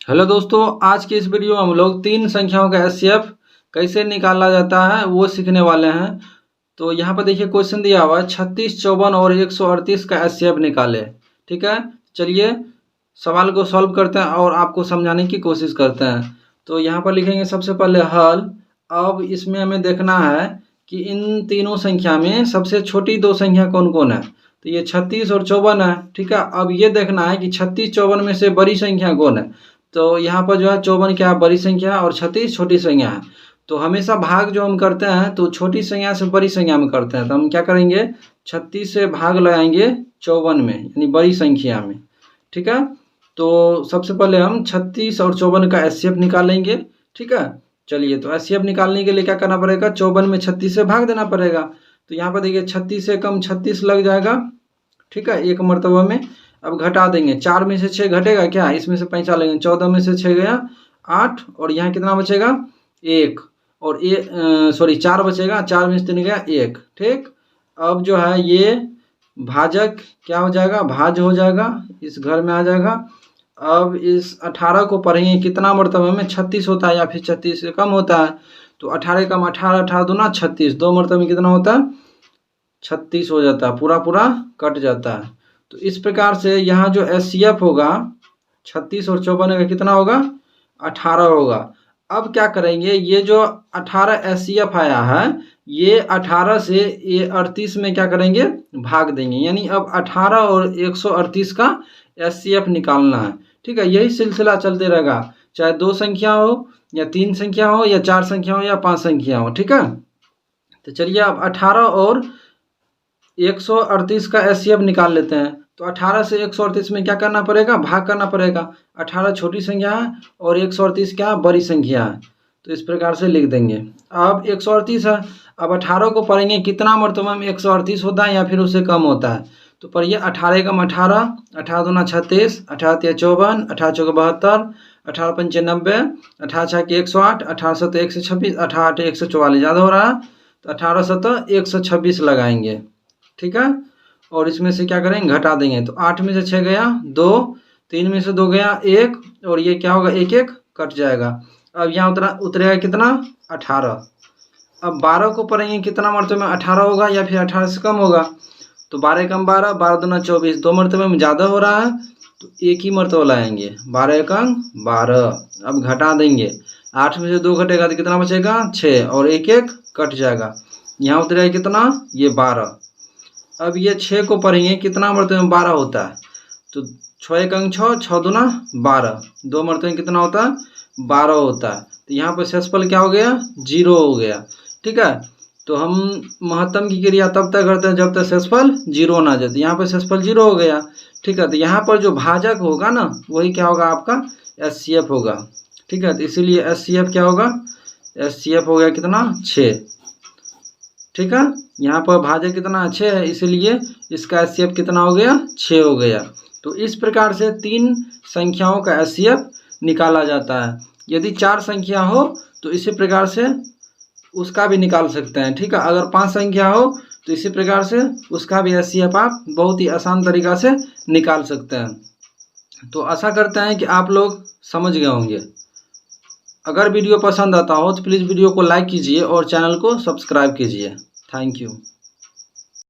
Hello दोस्तों, आज की इस वीडियो में हम लोग तीन संख्याओं का एचसीएफ कैसे निकाला जाता है वो सीखने वाले हैं। तो यहाँ पर देखिए क्वेश्चन दिया हुआ है 36, 54 और 138 का एचसीएफ निकाले। ठीक है, चलिए सवाल को सॉल्व करते हैं और आपको समझाने की कोशिश करते हैं। तो यहाँ पर लिखेंगे सबसे पहले हल। अब इसमें हमें देखना है कि इन तीनों संख्या में सबसे छोटी दो संख्या कौन कौन है। तो ये 36 और 54 है। ठीक है, अब ये देखना है कि 36, 54 में से बड़ी संख्या कौन है। तो यहाँ पर जो है 54 क्या बड़ी संख्या है और 36 छोटी संख्या है। तो हमेशा भाग जो हम करते हैं तो छोटी संख्या से बड़ी संख्या में करते हैं। तो हम क्या करेंगे, 36 से भाग लगाएंगे 54 में, यानी बड़ी संख्या में। ठीक है, तो सबसे पहले हम 36 और 54 का एचसीएफ निकालेंगे। ठीक है, चलिए तो एचसीएफ निकालने के लिए क्या करना पड़ेगा, 54 में 36 से भाग देना पड़ेगा। तो यहाँ पर देखिए 36 से कम 36 लग जाएगा। ठीक है, एक मरतबा में। अब घटा देंगे, 4 में से 6 घटेगा क्या, इसमें से 5 लेंगे, 14 में से 6 गया 8, और यहाँ कितना बचेगा 1, और 4 बचेगा, 4 में से 3 गया 1। ठीक, अब जो है ये भाजक क्या हो जाएगा, भाज्य हो जाएगा, इस घर में आ जाएगा। अब इस 18 को पढ़ेंगे कितना मरतबे में 36 होता है या फिर 36 से कम होता है। तो 18 कम 18, 18 दूना 36, दो मरतबे में कितना होता है 36 हो जाता है, पूरा पूरा कट जाता है। तो इस प्रकार से यहाँ जो एचसीएफ होगा 36 और 54 का कितना होगा 18 होगा। अब क्या करेंगे, ये जो 18 एचसीएफ आया है ये 18 से ये 38 में क्या करेंगे भाग देंगे, यानी अब 18 और 138 का एचसीएफ निकालना है। ठीक है, यही सिलसिला चलते रहेगा, चाहे दो संख्या हो या तीन संख्या हो या चार संख्या हो या पांच संख्या हो। ठीक है, तो चलिए अब 18 और 138 का एचसीएफ निकाल लेते हैं। तो 18 से 138 में क्या करना पड़ेगा, भाग करना पड़ेगा। 18 छोटी संख्या है और 138 क्या बड़ी संख्या है। तो इस प्रकार से लिख देंगे। अब 138 है, अब 18 को पढ़ेंगे कितना मरतबा में 138 होता है या फिर उससे कम होता है। तो पढ़िए 18 कम 18, 18 दूना 36, 18 तिया 54, 18 चौका 72, 18 पंचे 90, 18 छः 108, 18 सत 126, 18 8 144 ज़्यादा हो रहा है। तो 18 सत 126 लगाएंगे। ठीक है, और इसमें से क्या करेंगे घटा देंगे। तो 8 में से 6 गया 2, 3 में से 2 गया 1, और ये क्या होगा 1 1 कट जाएगा। अब यहाँ उतरेगा कितना 18। अब 12 को पढ़ेंगे कितना मरतबे में 18 होगा या फिर 18 से कम होगा। तो 12 कम 12, 12 दूना 24, दो मरतबे में ज़्यादा हो रहा है तो एक ही मरतबा लाएंगे, 12 कम 12। अब घटा देंगे, 8 में से 2 घटेगा तो कितना बचेगा 6, और 1 1 कट जाएगा। यहाँ उतरेगा कितना ये 12। अब ये 6 को पढ़ेंगे कितना मरतबे में 12 होता है। तो 6 एक अंक 6, 6 दूना 12, दो मरतबे में कितना होता है 12 होता है। तो यहाँ पर शेषफल क्या हो गया 0 हो गया। ठीक है, तो हम महत्तम की क्रिया तब तक करते हैं जब तक शेषफल 0 ना जाए। यहाँ पर शेषफल 0 हो गया। ठीक है, तो यहाँ पर जो भाजक होगा ना वही क्या होगा आपका एचसीएफ होगा। ठीक है, तो इसीलिए एचसीएफ क्या होगा, एचसीएफ हो गया कितना 6। ठीक है, यहाँ पर भाजक कितना 6 है, इसलिए इसका एचसीएफ कितना हो गया 6 हो गया। तो इस प्रकार से तीन संख्याओं का एचसीएफ निकाला जाता है। यदि चार संख्या हो तो इसी प्रकार से उसका भी निकाल सकते हैं। ठीक है, अगर 5 संख्या हो तो इसी प्रकार से उसका भी एचसीएफ आप बहुत ही आसान तरीका से निकाल सकते हैं। तो आशा करते हैं कि आप लोग समझ गए होंगे। अगर वीडियो पसंद आता हो तो प्लीज़ वीडियो को लाइक कीजिए और चैनल को सब्सक्राइब कीजिए। Thank you.